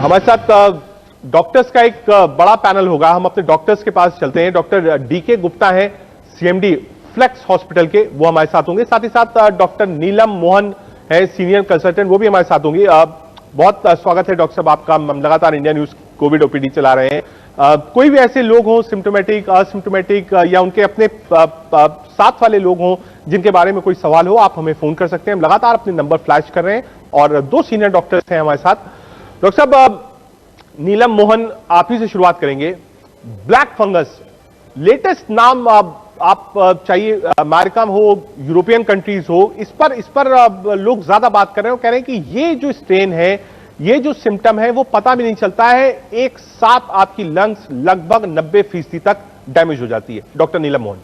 हमारे साथ डॉक्टर्स का एक बड़ा पैनल होगा। हम अपने डॉक्टर्स के पास चलते हैं। डॉक्टर डीके गुप्ता हैं, सीएमडी फ्लेक्स हॉस्पिटल के, वो हमारे साथ होंगे। साथ ही साथ डॉक्टर नीलम मोहन है, सीनियर कंसल्टेंट, वो भी हमारे साथ होंगी। बहुत स्वागत है डॉक्टर साहब आपका। हम लगातार इंडिया न्यूज कोविड ओपीडी चला रहे हैं। कोई भी ऐसे लोग हों सिम्टोमेटिक, असिम्टोमेटिक या उनके अपने साथ वाले लोग हों जिनके बारे में कोई सवाल हो, आप हमें फोन कर सकते हैं। हम लगातार अपने नंबर फ्लैश कर रहे हैं और 2 सीनियर डॉक्टर्स हैं हमारे साथ। डॉक्टर साहब, नीलम मोहन, आप ही से शुरुआत करेंगे। ब्लैक फंगस लेटेस्ट नाम, आप चाहिए अमेरिका में हो, यूरोपियन कंट्रीज हो, इस पर लोग ज्यादा बात कर रहे हैं। कह रहे हैं कि ये जो स्ट्रेन है, ये जो सिम्टम है, वो पता भी नहीं चलता है, एक साथ आपकी लंग्स लगभग 90% तक डैमेज हो जाती है। डॉक्टर नीलम मोहन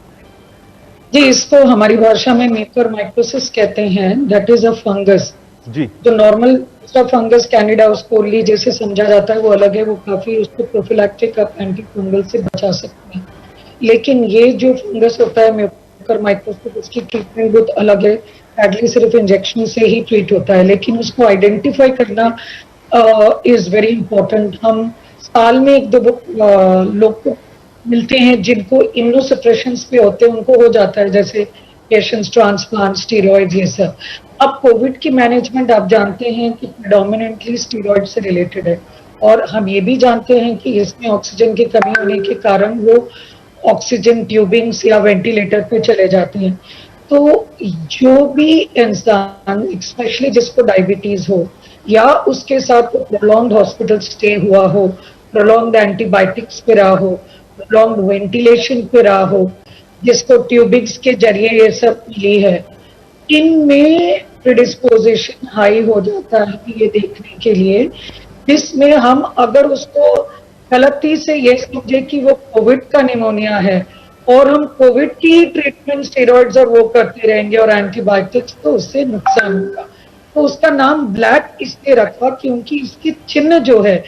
जी, इसको हमारी भाषा में म्यूकोरमाइकोसिस कहते हैं। दैट इज अ फंगस जी। जो नॉर्मल फंगस कैंडिडा उसको जैसे समझा जाता है वो अलग है, वो काफी उसको प्रोफिलैक्टिक एंटी फंगल से बचा सकते हैं। लेकिन ये जो फंगस होता है म्यूकोरमाइकोसिस, उसकी ट्रीटमेंट बहुत अलग है। एटली सिर्फ इंजेक्शन से ही ट्रीट होता है, लेकिन उसको आइडेंटिफाई करना इज वेरी इंपॉर्टेंट। हम साल में 1-2 लोग को मिलते हैं जिनको इम्यूनोसप्रेशन पे होते हैं, उनको हो जाता है, जैसे पेशेंट्स ट्रांसप्लांट, स्टीरॉइड, ये सब। अब कोविड की मैनेजमेंट आप जानते हैं कि प्रेडोमिनेंटली स्टीरॉइड से रिलेटेड है, और हम ये भी जानते हैं कि इसमें ऑक्सीजन की कमी होने के कारण वो ऑक्सीजन ट्यूबिंग्स या वेंटिलेटर पे चले जाते हैं। तो जो भी इंसान, स्पेशली जिसको डायबिटीज हो या उसके साथ प्रोलॉन्ग्ड हॉस्पिटल स्टे हुआ हो, प्रोलॉन्ग्ड एंटीबायोटिक्स पे रहा हो, प्रोलॉन्ग्ड वेंटिलेशन पे रहा हो, जिसको ट्यूबिंग्स के जरिए ये सब मिली है, इनमें प्रिडिस्पोजिशन हाई हो जाता है ये देखने के लिए, जिसमें हम अगर उसको गलती से ये समझे कि वो कोविड का निमोनिया है और हम कोविड की ट्रीटमेंट स्टेरॉइड्स और वो करते रहेंगे और एंटीबायोटिक्स, तो उससे नुकसान होगा। तो उसका नाम ब्लैक इसलिए रखा क्योंकि इसके चिन्ह जो है,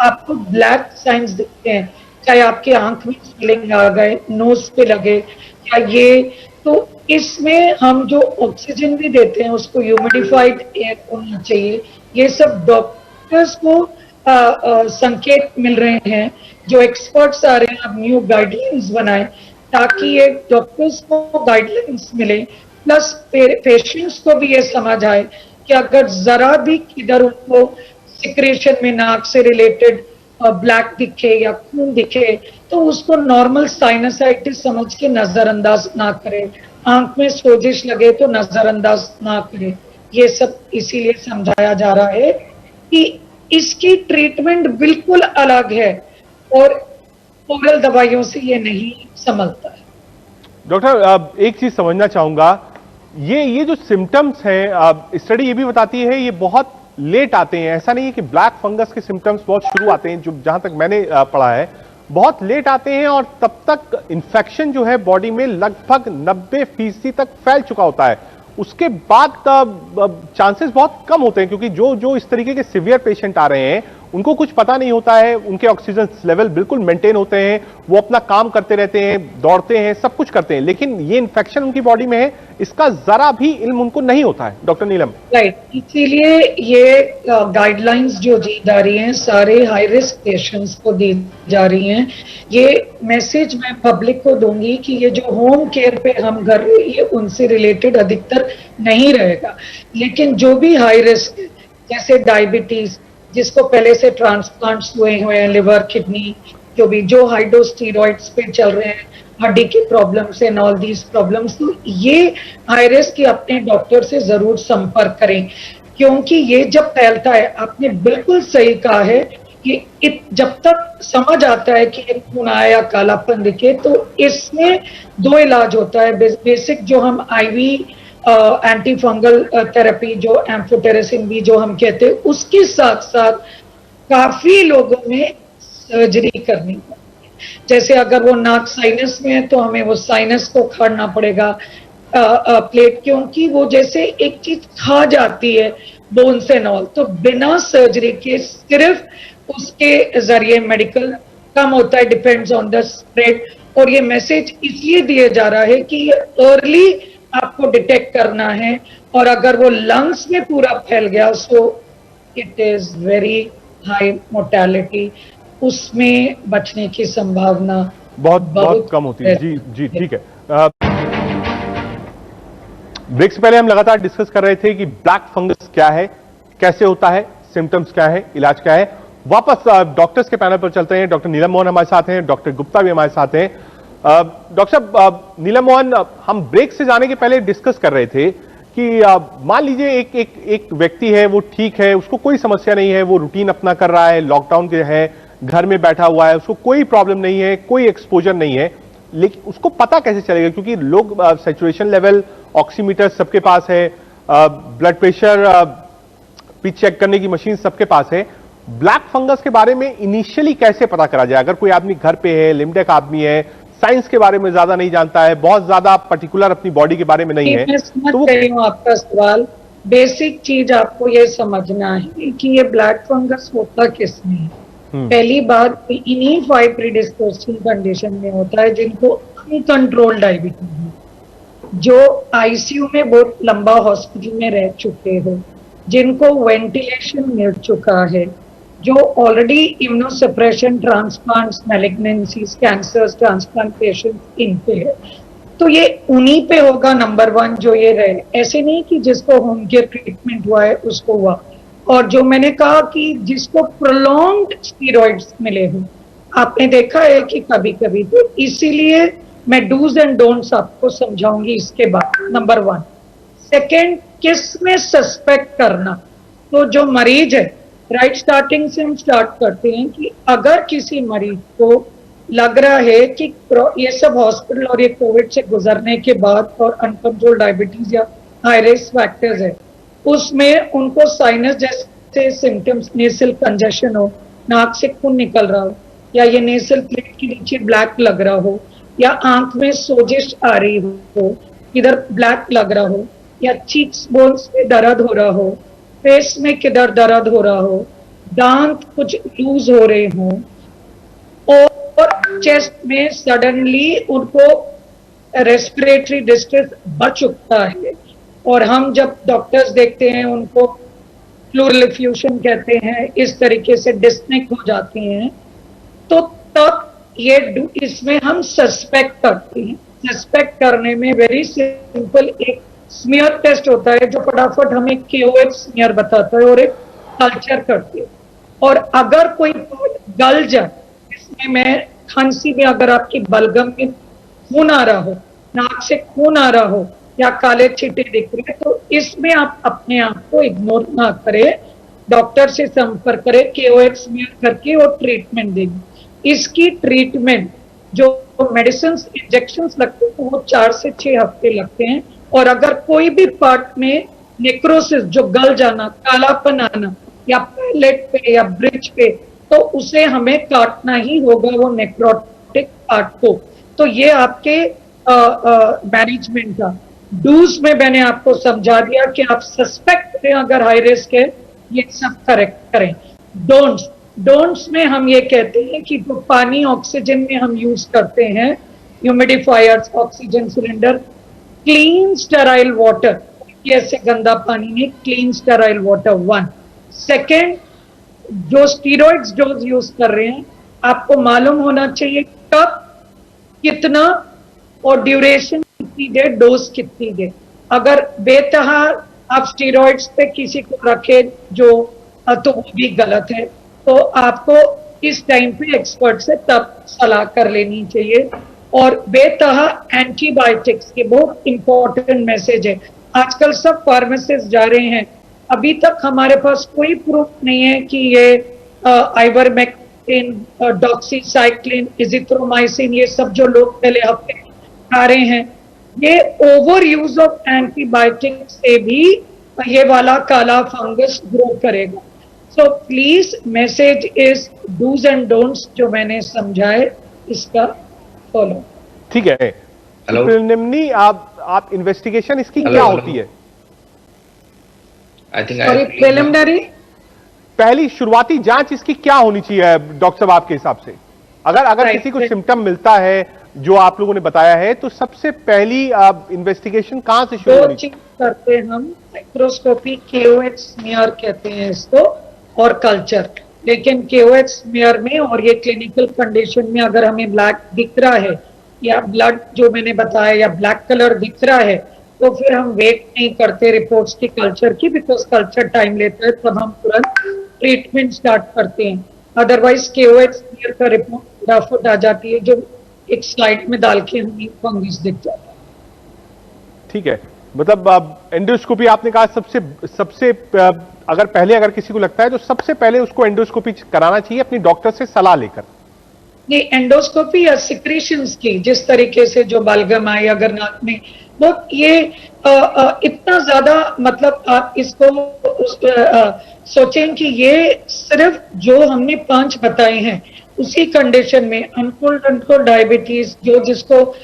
आपको ब्लैक साइंस दिखते हैं, चाहे आपके आंख में स्वेलिंग आ गए, नोज पे लगे या ये, तो इसमें हम जो ऑक्सीजन भी देते हैं उसको ह्यूमिडिफाइड एयर होना चाहिए। ये सब डॉक्टर्स को संकेत मिल रहे हैं, जो एक्सपर्ट्स आ रहे हैं, अब न्यू गाइडलाइंस बनाए ताकि ये डॉक्टर्स को गाइडलाइंस मिले, प्लस पेशेंट्स को भी ये समझ आए कि अगर जरा भी किधर उनको सिक्रेशन में नाक से रिलेटेड ब्लैक दिखे या खून दिखे, तो उसको नॉर्मल साइनसाइटिस समझ के नजरअंदाज ना करें। आंख में सोजिश लगे तो नजरअंदाज ना करें। ये सब इसीलिए समझाया जा रहा है कि इसकी ट्रीटमेंट बिल्कुल अलग है और ओरल दवाइयों से ये नहीं संभलता है। डॉक्टर, एक चीज समझना चाहूंगा, ये जो सिम्टम्स हैं, स्टडी ये भी बताती है ये बहुत लेट आते हैं। ऐसा नहीं है कि ब्लैक फंगस के सिम्टम्स बहुत शुरू आते हैं, जो जहां तक मैंने पढ़ा है बहुत लेट आते हैं, और तब तक इन्फेक्शन जो है बॉडी में लगभग 90% तक फैल चुका होता है। उसके बाद चांसेस बहुत कम होते हैं, क्योंकि जो इस तरीके के सीवियर पेशेंट आ रहे हैं उनको कुछ पता नहीं होता है, उनके ऑक्सीजन लेवल बिल्कुल मेंटेन होते हैं, वो अपना काम करते रहते हैं, दौड़ते हैं, सब कुछ करते हैं, लेकिन ये इन्फेक्शन उनकी बॉडी में है, इसका जरा भी इल्म उनको नहीं होता है। डॉक्टर नीलम, राइट, इसीलिए ये गाइडलाइंस जो दी जा रही हैं सारे हाई रिस्क पेशेंट्स को दी जा रही हैं। ये मैसेज मैं पब्लिक को दूंगी कि ये जो होम केयर पे हम कर रहे हैं उनसे रिलेटेड अधिकतर नहीं रहेगा, लेकिन जो भी हाई रिस्क, जैसे डायबिटीज, जिसको पहले से ट्रांसप्लांट्स हुए हैं, लिवर, किडनी, जो हाइड्रो स्टीरॉइड्स पे चल रहे हैं, हड्डी की problems and all these problems, तो ये हाई रिस्क की अपने डॉक्टर से जरूर संपर्क करें, क्योंकि ये जब फैलता है, आपने बिल्कुल सही कहा है कि जब तक समझ आता है कि खून आया या कालापन दिखे, तो इसमें 2 इलाज होता है। बेसिक जो हम आईवी एंटी फंगल थेरेपी, जो एम्फोटेरेसिन भी जो हम कहते हैं, उसके साथ साथ काफी लोगों में सर्जरी करनी पड़ती है। जैसे अगर वो नाक साइनस में है तो हमें वो साइनस को उखाड़ना पड़ेगा, प्लेट, क्योंकि वो जैसे एक चीज खा जाती है बोन्स एंड ऑल, तो बिना सर्जरी के सिर्फ उसके जरिए मेडिकल कम होता है, डिपेंड्स ऑन द स्प्रेड। और ये मैसेज इसलिए दिया जा रहा है कि ये अर्ली आपको डिटेक्ट करना है, और अगर वो लंग्स में पूरा फैल गया, so it is very high mortality, उसमें बचने की संभावना बहुत बहुत कम होती है। जी जी, ठीक है। ब्रेक से पहले हम लगातार डिस्कस कर रहे थे कि ब्लैक फंगस क्या है, कैसे होता है, सिम्टम्स क्या है, इलाज क्या है। वापस डॉक्टर्स के पैनल पर चलते हैं। डॉक्टर नीलम मोहन हमारे साथ हैं, डॉक्टर गुप्ता भी हमारे साथ हैं। डॉक्टर साहब, नीलम मोहन, हम ब्रेक से जाने के पहले डिस्कस कर रहे थे कि मान लीजिए एक व्यक्ति है, वो ठीक है, उसको कोई समस्या नहीं है, वो रूटीन अपना कर रहा है, लॉकडाउन के है, घर में बैठा हुआ है, उसको कोई प्रॉब्लम नहीं है, कोई एक्सपोजर नहीं है, लेकिन उसको पता कैसे चलेगा? क्योंकि लोग सैचुरेशन लेवल, ऑक्सीमीटर सबके पास है, ब्लड प्रेशर भी चेक करने की मशीन सबके पास है। ब्लैक फंगस के बारे में इनिशियली कैसे पता करा जाए? अगर कोई आदमी घर पे है, लिम्डेक आदमी है, साइंस के बारे में ज्यादा नहीं जानता है, बहुत ज्यादा पर्टिकुलर अपनी बॉडी के बारे में नहीं है, मैं समझ तो रही हूँ आपका सवाल। बेसिक चीज आपको ये समझना है कि ये ब्लैक फंगस होता किसमें है। पहली बात, इन्हीं 5 प्रीडिस्पोजिंग कंडीशन में होता है जिनको अनकंट्रोल्ड डायबिटीज है, जो आईसीयू में बहुत लंबा हॉस्पिटल में रह चुके हो, जिनको वेंटिलेशन मिल चुका है, जो already immunosuppression, transplants, malignancies, cancers, transplant patient in पे है। तो ये उन्हीं पे होगा नंबर 1 जो ये रहे। ऐसे नहीं कि जिसको होम केयर ट्रीटमेंट हुआ है उसको हुआ। और जो मैंने कहा कि जिसको प्रोलॉन्ग्ड स्टीरॉइड्स मिले हों, आपने देखा है कि कभी कभी, तो इसीलिए मैं डूज एंड डोंट्स आपको समझाऊंगी इसके बाद। नंबर 1। सेकेंड, किस में सस्पेक्ट करना। तो जो मरीज है, राइट स्टार्टिंग से हम स्टार्ट करते हैं कि अगर किसी मरीज को लग रहा है कि ये सब हॉस्पिटल और ये कोविड से गुजरने के बाद और अनकंट्रोल डायबिटीज या हाई रिस्क फैक्टर्स है, उसमें उनको साइनस जैसे सिम्टम्स, नेसल कंजेशन हो, नाक से खून निकल रहा हो, या ये नेसल प्लेट के नीचे ब्लैक लग रहा हो, या आंख में सोजिश आ रही हो, इधर ब्लैक लग रहा हो, या चीक्स बोन्स में दर्द हो रहा हो, फेस में किधर दर्द हो रहा हो, दांत कुछ लूज हो रहे हो, और चेस्ट में सडनली उनको रेस्पिरेटरी डिस्ट्रेस बढ़ चुका है, और हम जब डॉक्टर्स देखते हैं उनको प्लूरल एफ्यूजन कहते हैं, इस तरीके से डिस्कनेक्ट हो जाते हैं, तो तब ये इसमें हम सस्पेक्ट करते हैं। सस्पेक्ट करने में वेरी सिंपल एक स्मीयर टेस्ट होता है जो फटाफट हमें KOH स्मीयर बताता है, और एक कल्चर करते हैं। और अगर कोई गल जाए, इसमें मैं खांसी में अगर आपकी बलगम में खून आ रहा हो, नाक से खून आ रहा हो, या काले छींटे दिख रहे हैं, तो इसमें आप अपने आप को इग्नोर ना करें, डॉक्टर से संपर्क करें, KOH स्मीयर करके और ट्रीटमेंट देंगे। इसकी ट्रीटमेंट जो मेडिसिन इंजेक्शंस लगते हैं, तो वो 4 से 6 हफ्ते लगते हैं। और अगर कोई भी पार्ट में नेक्रोसिस, जो गल जाना, कालापन आना, या पैलेट पे या ब्रिज पे, तो उसे हमें काटना ही होगा, वो नेक्रोटिक पार्ट को। तो ये आपके मैनेजमेंट का डूज में मैंने आपको समझा दिया कि आप सस्पेक्ट करें अगर हाई रिस्क है, ये सब करेक्ट करें। डोंट्स में हम ये कहते हैं कि जो पानी ऑक्सीजन में हम यूज करते हैं, humidifiers, oxygen cylinder, clean sterile water, ऐसे गंदा पानी नहीं, क्लीन स्टेराइल वाटर 1। सेकेंड, जो स्टीरॉइड्स डोज यूज कर रहे हैं, आपको मालूम होना चाहिए कब, कितना, और ड्यूरेशन कितनी देर, डोज कितनी देर। अगर बेतहा आप स्टीरॉइड्स पे किसी को रखे जो, तो वो भी गलत है। तो आपको इस टाइम पे एक्सपर्ट से तब सलाह कर लेनी चाहिए। और बेतहा एंटीबायोटिक्स के बहुत इंपॉर्टेंट मैसेज है। आजकल सब फार्मासिस्ट जा रहे हैं, अभी तक हमारे पास कोई प्रूफ नहीं है कि ये आइवरमेक्टिन, डॉक्सीसाइक्लिन, इजिथ्रोमाइसिन, ये सब जो लोग पहले हफ्ते खा रहे हैं, ये ओवर यूज ऑफ एंटीबायोटिक से भी ये वाला काला फंगस ग्रो करेगा। So please, message is dos and don'ts जो मैंने समझाए, इसका फॉलो। ठीक है। प्रिलिमिनरी आप इन्वेस्टिगेशन इसकी क्या होती है? सॉरी, प्रिलिमिनरी पहली शुरुआती जांच इसकी क्या होनी चाहिए डॉक्टर साहब आपके हिसाब से? अगर किसी को सिम्टम मिलता है जो आप लोगों ने बताया है, तो सबसे पहली इन्वेस्टिगेशन कहां से शुरू होनी चाहिए? करते हम माइक्रोस्कोपी, KOH स्मीयर कहते हैं इसको, और कल्चर। लेकिन KOH स्मीयर में और ये क्लिनिकल कंडीशन में अगर हमें ब्लैक दिख रहा है या ब्लड जो मैंने बताया या ब्लैक कलर दिख रहा है, तो फिर हम वेट नहीं करते रिपोर्ट्स की कल्चर की, बिकॉज कल्चर टाइम लेता है, तब हम तुरंत ट्रीटमेंट स्टार्ट करते हैं। अदरवाइज KOH स्मीयर का रिपोर्ट फटाफट आ जाती है, जो एक स्लाइड में डाल के हमें फंगस दिख जाता है। ठीक है, मतलब एंडोस्कोपी आपने कहा सबसे अगर पहले अगर किसी को लगता है तो सबसे पहले उसको एंडोस्कोपी कराना चाहिए अपनी डॉक्टर से सलाह लेकर। नहीं, एंडोस्कोपी या सिक्रीशंस की जिस तरीके से जो बलगम है या नाक में, वो ये इतना ज्यादा, मतलब आप इसको सोचें कि ये सिर्फ जो हमने 5 बताए हैं उसी कंडीशन में अनकंट्रोल्ड डायबिटीज, जो जिसको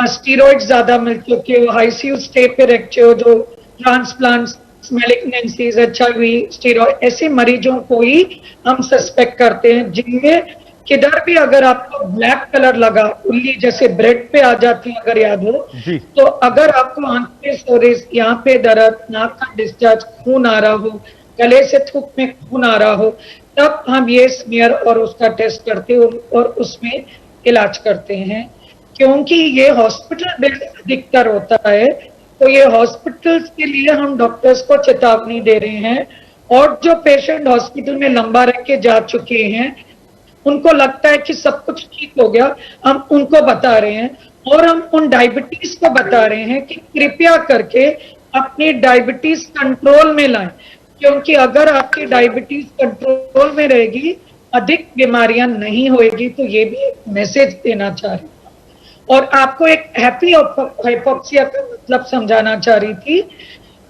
स्टीरॉइड ज्यादा मिल चुके हो, ICU स्टे पे रखे हो, जो ट्रांसप्लांट्स, मैलिग्नेंसीज, HIV, स्टीरॉइड, ऐसे मरीजों को ही हम सस्पेक्ट करते हैं, जिनमें किधर भी अगर आपको ब्लैक कलर लगा, उल्ली जैसे ब्रेड पे आ जाती है अगर याद हो, तो अगर आपको आंख पे सोरिस, यहाँ पे दर्द, नाक का डिस्चार्ज, खून आ रहा हो, गले से थूक में खून आ रहा हो, तब हम ये स्मीयर और उसका टेस्ट करते हैं और उसमें इलाज करते हैं। क्योंकि ये हॉस्पिटल बेस्ड अधिकतर होता है, तो ये हॉस्पिटल्स के लिए हम डॉक्टर्स को चेतावनी दे रहे हैं, और जो पेशेंट हॉस्पिटल में लंबा रह के जा चुके हैं, उनको लगता है कि सब कुछ ठीक हो गया, हम उनको बता रहे हैं, और हम उन डायबिटीज को बता रहे हैं कि कृपया करके अपनी डायबिटीज कंट्रोल में लाएं, क्योंकि अगर आपकी डायबिटीज कंट्रोल में रहेगी, अधिक बीमारियां नहीं होएगी। तो ये भी एक मैसेज देना चाह रही हूँ। और आपको एक हैप्पी हाइपोक्सिया का मतलब समझाना चाह रही थी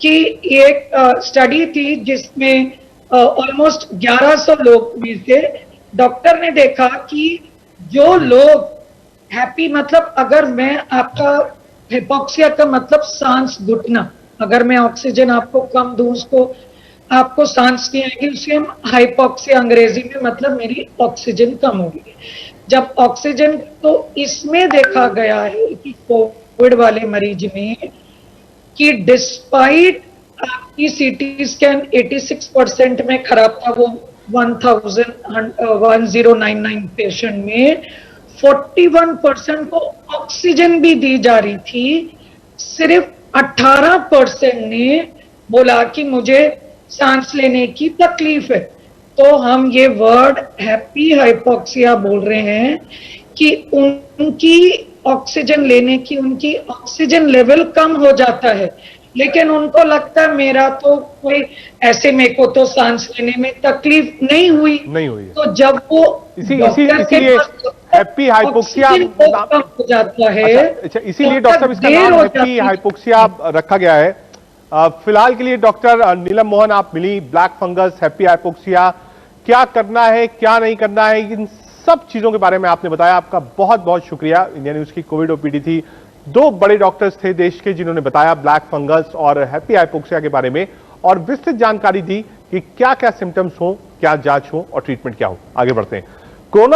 कि एक स्टडी थी जिसमें ऑलमोस्ट 1100 लोग में से डॉक्टर ने देखा कि जो लोग हैप्पी, मतलब अगर मैं आपका हाइपोक्सिया का मतलब सांस घुटना, अगर मैं ऑक्सीजन आपको कम दूं, उसको आपको सांस नहीं आएगी, उसे हम हाइपोक्सिया अंग्रेजी में, मतलब मेरी ऑक्सीजन कम होगी। जब ऑक्सीजन, तो इसमें देखा गया है कि कोविड वाले मरीज में कि डिस्पाइट आपकी CT स्कैन 86% में खराब था, वो 1099 पेशेंट में 41% को ऑक्सीजन भी दी जा रही थी, सिर्फ 18% ने बोला कि मुझे सांस लेने की तकलीफ है। तो हम ये वर्ड हैप्पी हाइपोक्सिया बोल रहे हैं कि उनकी ऑक्सीजन लेने की, उनकी ऑक्सीजन लेवल कम हो जाता है, लेकिन उनको लगता है मेरा तो कोई ऐसे, मेरे को तो सांस लेने में तकलीफ नहीं हुई। तो जब वो इसीलिए हैप्पी हाइपोक्सिया कम हो जाता है। अच्छा, इसीलिए डॉक्टर इसका नाम हैप्पी हाइपोक्सिया रखा गया है। फिलहाल के लिए डॉक्टर नीलम मोहन आप मिली, ब्लैक फंगस, हैप्पी हाइपोक्सिया, क्या करना है क्या नहीं करना है, इन सब चीजों के बारे में आपने बताया। आपका बहुत बहुत शुक्रिया। इंडिया न्यूज की कोविड OPD थी, 2 बड़े डॉक्टर्स थे देश के जिन्होंने बताया ब्लैक फंगस और हैप्पी हाइपोक्सिया के बारे में, और विस्तृत जानकारी दी कि क्या क्या सिम्टम्स हो, क्या जांच हो और ट्रीटमेंट क्या हो। आगे बढ़ते हैं। कोरोना